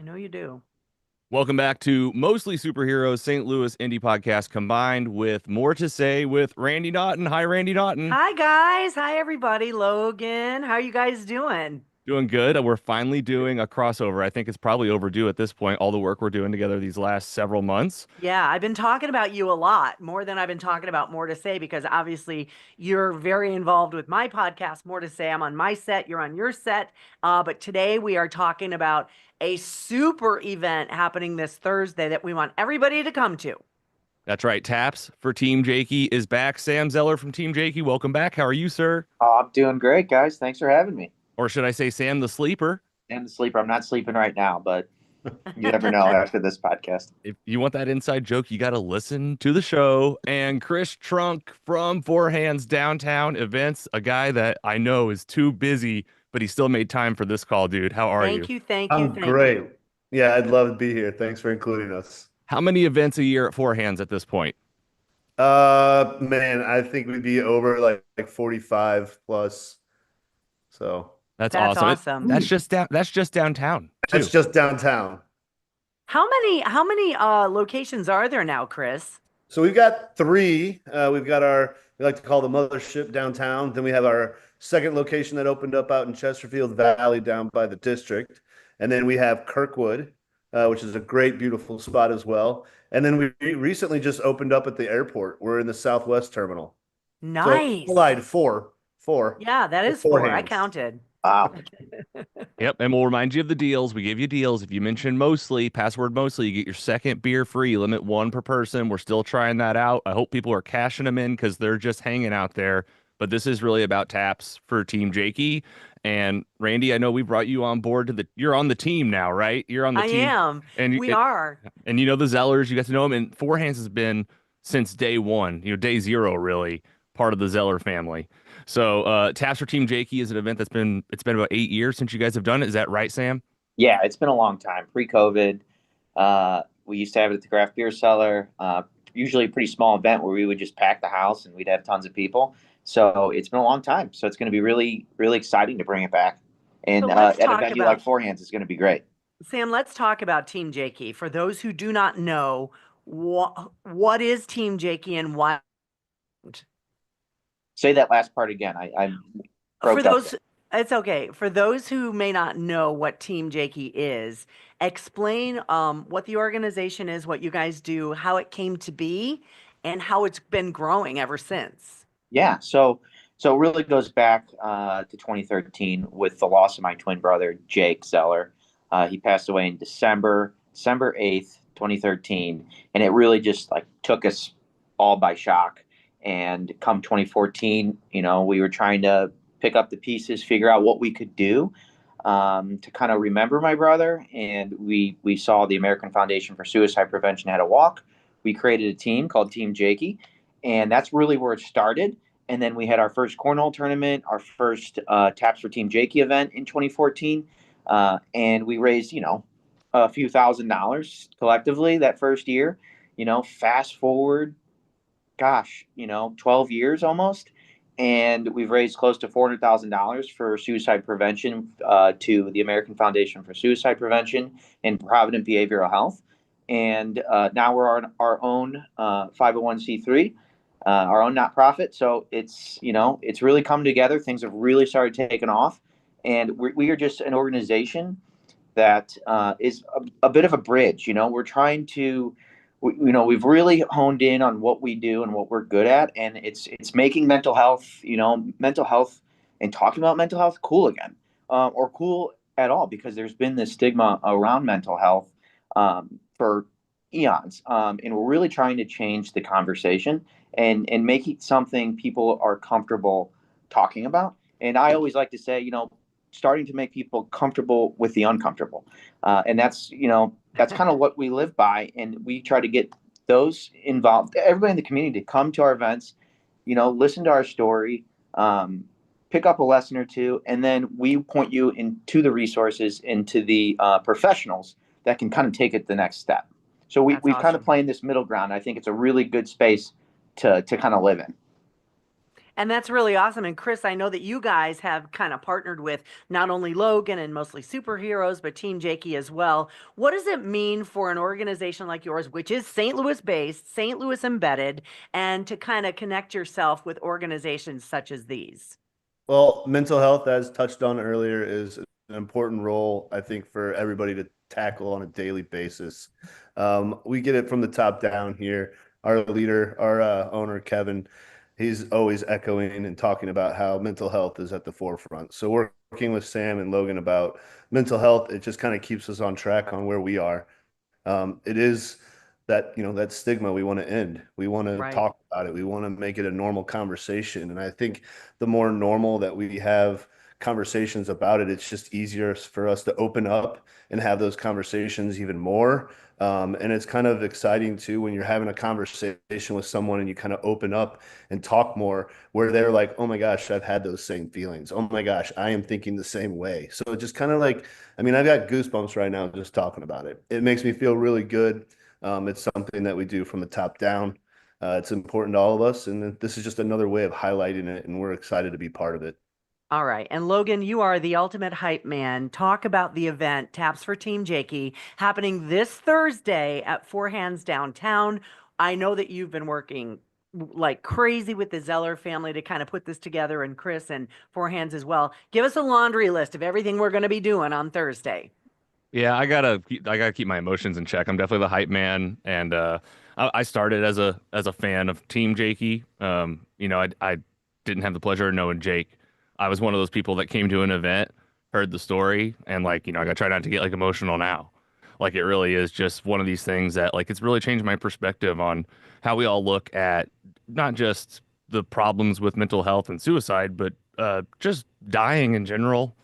know you do. Welcome back to Mostly Superheroes St. Louis Indie Podcast combined with More to Say with Randy Naughton. Hi, Randy Naughton. Hi guys. Hi everybody. Logan. How you guys doing? Doing good. We're finally doing a crossover. I think it's probably overdue at this point, all the work we're doing together these last several months. Yeah, I've been talking about you a lot, more than I've been talking about More to Say, because obviously you're very involved with my podcast, More to Say. I'm on my set, you're on your set. But today we are talking about a super event happening this Thursday that we want everybody to come to. That's right. Taps for Team Jakey is back. Sam Zeller from Team Jakey, welcome back. How are you, sir? Oh, I'm doing great, guys. Thanks for having me. Or should I say Sam the Sleeper? And the sleeper. I'm not sleeping right now, but you never know after this podcast. If you want that inside joke, you got to listen to the show. And Chris Trunk from Four Hands Downtown Events, a guy that I know is too busy, but he still made time for this call, dude. How are you? Thank you, thank you, I'm thank great. you. Yeah, I'd love to be here. Thanks for including us. How many events a year at Four Hands at this point? Man, I think we'd be over like 45 plus. So That's That's awesome. awesome. That's just downtown too. that's just downtown. How many locations are there now, Chris? So we've got three. We've got we like to call the mothership downtown. Then we have our second location that opened up out in Chesterfield Valley down by the district. And then we have Kirkwood, which is a great, beautiful spot as well. And then we recently just opened up at the airport. We're in the Southwest Terminal. So Nice. lied four, Yeah, that with is four four. I hands. counted. Wow. Yep, and we'll remind you of the deals. We gave you deals. If you mention mostly, password mostly, you get your second beer free. Limit one per person. We're still trying that out. I hope people are cashing them in because they're just hanging out there. But this is really about taps for Team Jakey. And Randy, I know we brought you on board to you're on the team now, right? You're on the I team. am. And We are. you know the Zellers, you got to know them. And Four Hands has been since day one, day zero, really, part of the Zeller family. So Taps for Team Jakey is an event it's been about 8 years since you guys have done it. Is that right, Sam? Yeah, it's been a long time. Pre-COVID, we used to have it at the craft beer cellar. Usually a pretty small event where we would just pack the house and we'd have tons of people. So it's been a long time. So it's going to be really, really exciting to bring it back. So And let's at a talk venue like about, Four Hands is going to be great. Sam, let's talk about Team Jakey. For those who do not know, what is Team Jakey and why? Say that last part again. I For broke up those, there. it's okay. For those who may not know what Team Jakey is, explain what the organization is, what you guys do, how it came to be, and how it's been growing ever since. Yeah, so it really goes back to 2013 with the loss of my twin brother, Jake Zeller. He passed away in December 8th, 2013, and it really just like took us all by shock. And come 2014, we were trying to pick up the pieces, figure out what we could do to kind of remember my brother. And we saw the American Foundation for Suicide Prevention had a walk. We created a team called Team Jakey, and that's really where it started. And then we had our first cornhole tournament, our first Taps for Team Jakey event in 2014, and we raised, a few $1,000s collectively that first year. Fast forward, gosh, 12 years almost, and we've raised close to $400,000 for suicide prevention to the American Foundation for Suicide Prevention and Provident Behavioral Health. And now we're on our own 501c3, our own nonprofit. So it's really come together. Things have really started taking off, and we are just an organization that is a bit of a bridge. We're trying to, we've really honed in on what we do and what we're good at, and it's making mental health and talking about mental health cool again, or cool at all, because there's been this stigma around mental health for eons, and we're really trying to change the conversation and make it something people are comfortable talking about. And I always like to say, starting to make people comfortable with the uncomfortable. And that's kind of what we live by. And we try to get those involved, everybody in the community, to come to our events, listen to our story, pick up a lesson or two, and then we point you into the resources, into the professionals that can kind of take it the next step. So That's we've kind of awesome. playing this middle ground. I think it's a really good space to kind of live in. And that's really awesome. And Chris, I know that you guys have kind of partnered with not only Logan and mostly superheroes, but Team Jakey as well. What does it mean for an organization like yours, which is St. Louis based, St. Louis embedded, and to kind of connect yourself with organizations such as these? Well, mental health, as touched on earlier, is an important role, I think, for everybody to tackle on a daily basis. We get it from the top down here. Our leader, our owner, Kevin, he's always echoing and talking about how mental health is at the forefront. So working with Sam and Logan about mental health, it just kind of keeps us on track on where we are. It is that, that stigma we want to end. We want to Right. talk about it. We want to make it a normal conversation. And I think the more normal that we have conversations about it, it's just easier for us to open up and have those conversations even more. And it's kind of exciting too when you're having a conversation with someone and you kind of open up and talk more, where they're like, oh my gosh, I've had those same feelings. Oh my gosh, I am thinking the same way. So it just kind of like, I mean, I've got goosebumps right now just talking about it. It makes me feel really good. It's something that we do from the top down. It's important to all of us, and this is just another way of highlighting it, and we're excited to be part of it. All right. And Logan, you are the ultimate hype man. Talk about the event, Taps for Team Jakey, happening this Thursday at Four Hands downtown. I know that you've been working like crazy with the Zeller family to kind of put this together, and Chris and Four Hands as well. Give us a laundry list of everything we're going to be doing on Thursday. Yeah, I gotta keep my emotions in check. I'm definitely the hype man, and I started as a fan of Team Jakey. I didn't have the pleasure of knowing Jake. I was one of those people that came to an event, heard the story, and I gotta try not to get like emotional now. Like it really is just one of these things that like it's really changed my perspective on how we all look at not just the problems with mental health and suicide, but just dying in general.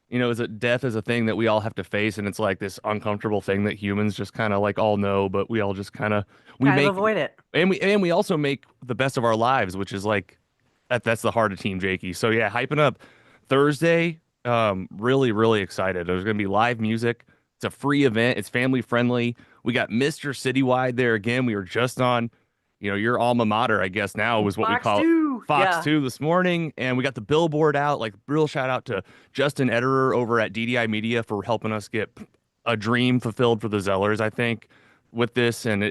Is it death is a thing that we all have to face, and it's like this uncomfortable thing that humans just kind of like all know, but we all just kind of we Kind of make avoid it. and we also make the best of our lives, which is like that's the heart of Team Jakey. So yeah, hyping up Thursday. Really, really excited. There's gonna be live music. It's a free event. It's family friendly. We got Mr. Citywide there again. We were just on, your alma mater, I guess now was what we Fox call it. 2. Fox Yeah. 2 this morning, and we got the billboard out. Like, real shout out to Justin Ederer over at DDI Media for helping us get a dream fulfilled for the Zellers, I think, with this. And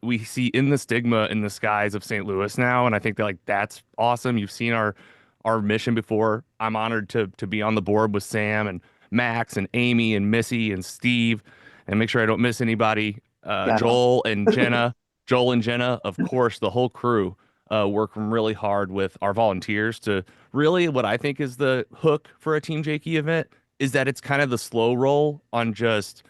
we see in the stigma in the skies of St. Louis now, and I think that like that's awesome. You've seen our mission before. I'm honored to be on the board with Sam and Max and Amy and Missy and Steve, and make sure I don't miss anybody. Yeah. Joel and Jenna, of course, the whole crew working really hard with our volunteers to really what I think is the hook for a Team Jakey event is that it's kind of the slow roll on just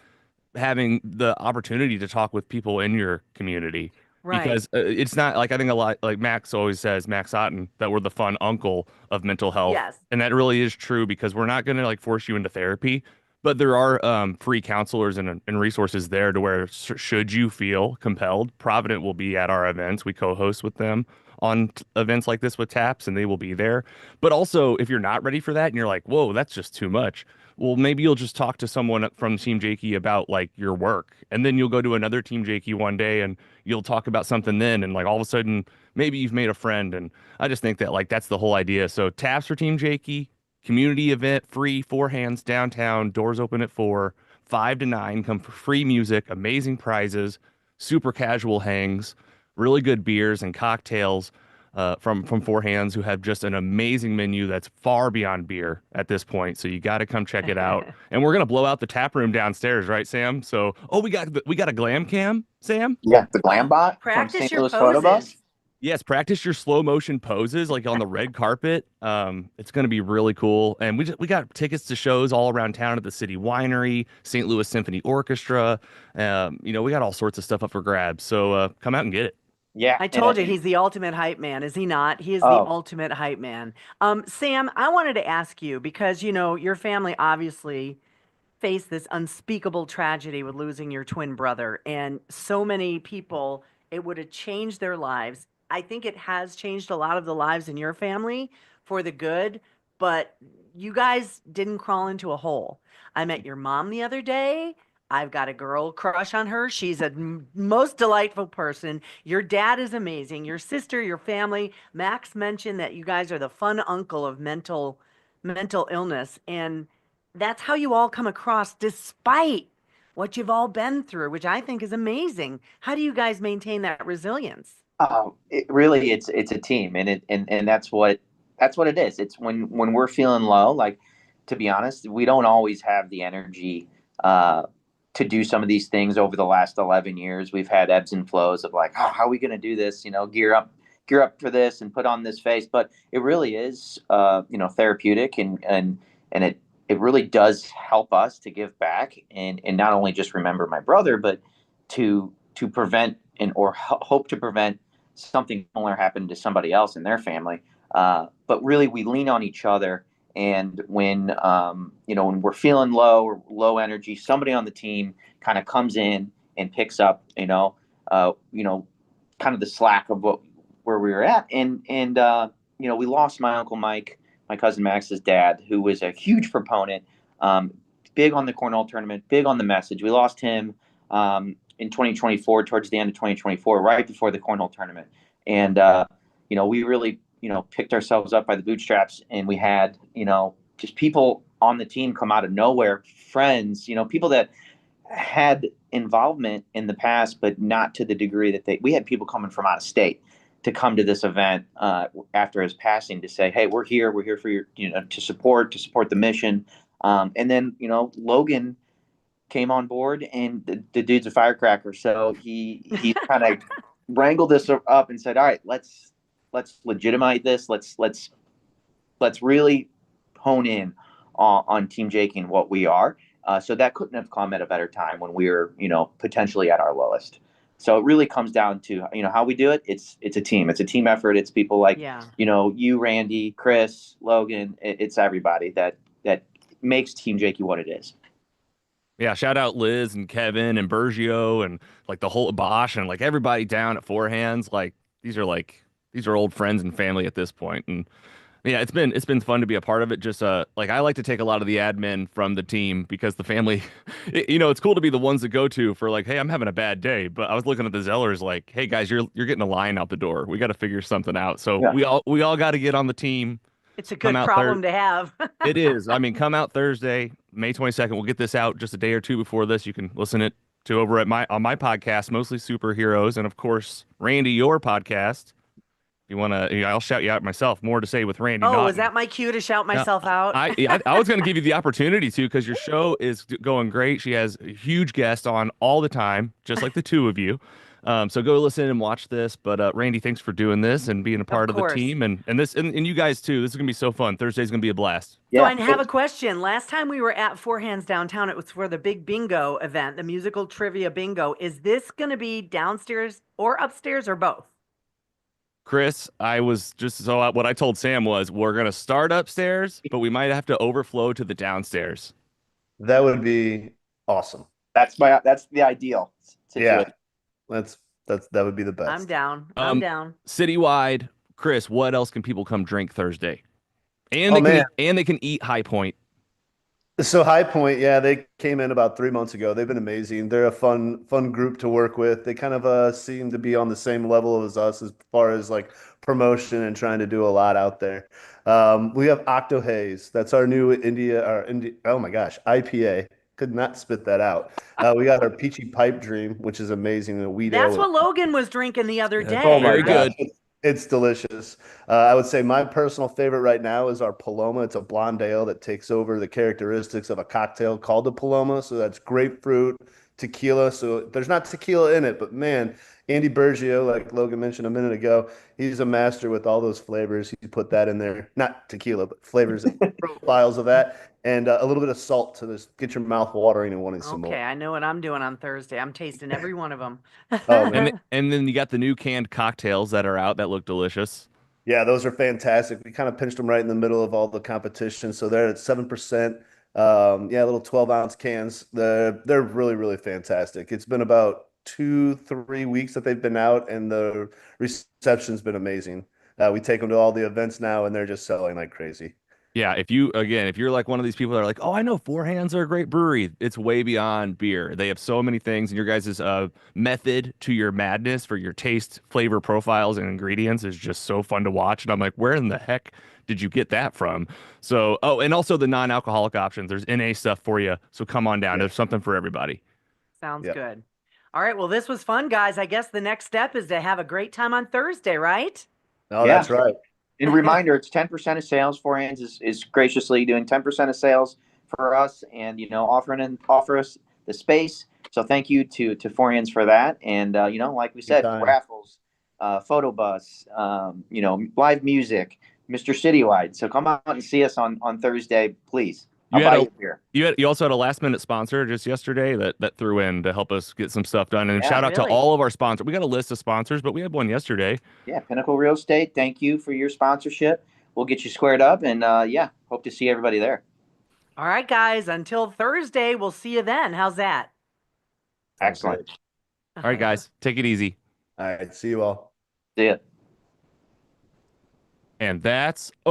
having the opportunity to talk with people in your community Right. because it's not like I think a lot like Max always says, Max Otten, that we're the fun uncle of mental health. Yes. And that really is true because we're not going to like force you into therapy, but there are free counselors and resources there to where should you feel compelled, Provident will be at our events. We co-host with them on events like this with TAPS and they will be there. But also if you're not ready for that and you're like, whoa, that's just too much, well, maybe you'll just talk to someone from Team Jakey about like your work, and then you'll go to another Team Jakey one day and you'll talk about something then, and like all of a sudden, maybe you've made a friend. And I just think that like that's the whole idea. So taps for Team Jakey, community event, free, Four Hands downtown, doors open at 4, 5 to 9, come for free music, amazing prizes, super casual hangs, really good beers and cocktails from Four Hands, who have just an amazing menu that's far beyond beer at this point. So you got to come check it out. And we're gonna blow out the tap room downstairs, right, Sam? So, oh, we got a glam cam, Sam. Yeah, the glam bot from Practice St. your Louis Photo Bus. poses. Yes, practice your slow motion poses like on the red carpet. It's gonna be really cool. And we got tickets to shows all around town at the City Winery, St. Louis Symphony Orchestra. We got all sorts of stuff up for grabs. So come out and get it. Yeah, I and told you he's the ultimate hype man, is he not? He is the oh, ultimate hype man. Sam, I wanted to ask you because your family obviously faced this unspeakable tragedy with losing your twin brother, and so many people, it would have changed their lives. I think it has changed a lot of the lives in your family for the good, but you guys didn't crawl into a hole. I met your mom the other day. I've got a girl crush on her. She's a most delightful person. Your dad is amazing. Your sister, your family. Max mentioned that you guys are the fun uncle of mental illness, and that's how you all come across despite what you've all been through, which I think is amazing. How do you guys maintain that resilience? It really, it's a team, and that's what it is. It's when we're feeling low. Like, to be honest, we don't always have the energy uh, to do some of these things. Over the last 11 years, we've had ebbs and flows of like, oh, how are we going to do this? Gear up for this, and put on this face. But it really is, therapeutic, and it really does help us to give back, and not only just remember my brother, but to prevent or hope to prevent something similar happened to somebody else in their family. But really, we lean on each other. And when we're feeling low or low energy, somebody on the team kind of comes in and picks up, kind of the slack of where we were at. And we lost my uncle Mike, my cousin Max's dad, who was a huge proponent, big on the Cornhole tournament, big on the message. We lost him in 2024, towards the end of 2024, right before the Cornhole tournament. And we really, picked ourselves up by the bootstraps, and we had, just people on the team come out of nowhere, friends, people that had involvement in the past, but not to the degree that we had people coming from out of state to come to this event after his passing to say, hey, we're here for your, to support the mission. And then, Logan came on board, and the dude's a firecracker. So he kind of wrangled this up and said, all right, let's legitimize this. Let's really hone in on Team Jakey and what we are. So that couldn't have come at a better time when we were, potentially at our lowest. So it really comes down to, how we do it. It's a team. It's a team effort. It's people like, Yeah. You, Randy, Chris, Logan. It's everybody that makes Team Jakey what it is. Yeah, shout out Liz and Kevin and Bergio and like the whole Bosch and like everybody down at Four Hands. These are old friends and family at this point. And yeah, it's been fun to be a part of it. Just like I like to take a lot of the admin from the team because the family, it's cool to be the ones that go to for like, hey, I'm having a bad day. But I was looking at the Zellers like, hey guys, you're getting a line out the door. We got to figure something out. So Yeah. we all got to get on the team. It's a Come good out there. problem to have. It is. I mean, come out Thursday, May 22nd. We'll get this out just a day or two before this. You can listen it to over at on my podcast, Mostly Superheroes, and of course, Randy, your podcast. If you want to, I'll shout you out myself. More to say with Randy Oh, is Naughton. that my cue to shout Now, myself out? I was going to give you the opportunity to because your show is going great. She has a huge guest on all the time, just like the two of you. So go listen and watch this. But Randy, thanks for doing this and being a Of part of the course. team and you guys too. This is gonna be so fun. Thursday's gonna be a blast. So Yeah. I have a question. Last time we were at Four Hands downtown, it was for the big bingo event, the musical trivia bingo. Is this going to be downstairs or upstairs or both? Chris, I was just what I told Sam was we're gonna start upstairs, but we might have to overflow to the downstairs. That would be awesome. That's the ideal Yeah, situation. that would be the I'm best. down. I'm down. Citywide, Chris, what else can people come drink Thursday? And Oh they can man. eat High Point. So High Point, yeah, they came in about 3 months ago. They've been amazing. They're a fun group to work with. They kind of seem to be on the same level as us as far as like promotion and trying to do a lot out there. We have Octo Haze. That's our new oh my gosh, IPA. Could not spit that out. We got our Peachy Pipe Dream, which is amazing. A wheat ale That's with what Logan was drinking the other Yeah, Oh day, my very gosh, right? good. it's delicious. I would say my personal favorite right now is our Paloma. It's a blonde ale that takes over the characteristics of a cocktail called a Paloma. So that's grapefruit, tequila. So there's not tequila in it, but man, Andy Bergio, like Logan mentioned a minute ago, he's a master with all those flavors. He put that in there, not tequila, but flavors and profiles of that, and a little bit of salt to just get your mouth watering and wanting some more. Okay, I know what I'm doing on Thursday. I'm tasting every one of Oh And man. them. and then you got the new canned cocktails that are out that look delicious. Yeah, those are fantastic. We kind of pinched them right in the middle of all the competition. So they're at 7%. Yeah, little 12-ounce cans. They're really fantastic. It's been about 2, 3 weeks that they've been out, and the reception's been amazing. We take them to all the events now, and they're just selling like crazy. Yeah, if you're like one of these people that are like, oh, I know Four Hands are a great brewery, it's way beyond beer. They have so many things, and your guys' method to your madness for your taste, flavor profiles, and ingredients is just so fun to watch. And I'm like, where in the heck did you get that from? So, oh, and also the non-alcoholic options. There's NA stuff for you. So come on down. Yeah. There's something for everybody. Sounds Yeah. good. All right. Well, this was fun, guys. I guess the next step is to have a great time on Thursday, right? Oh, Yeah. that's right. And reminder, it's 10% of sales. Four Hands is graciously doing 10% of sales for us, and offer us the space. So thank you to Four Hands for that. And like we said, Anytime. raffles, photo bus, live music, Mr. Citywide. So come out and see us on Thursday, please. I'll You had buy a you a beer. you also had a last minute sponsor just yesterday that threw in to help us get some stuff done. And Yeah. shout out to Really? all of our sponsors. We got a list of sponsors, but we had one yesterday. Yeah, Pinnacle Real Estate. Thank you for your sponsorship. We'll get you squared up, and hope to see everybody there. All right, guys. Until Thursday, we'll see you then. How's that? Sounds Excellent. great. All right, guys, take it easy. All right. See you all. See ya. And that's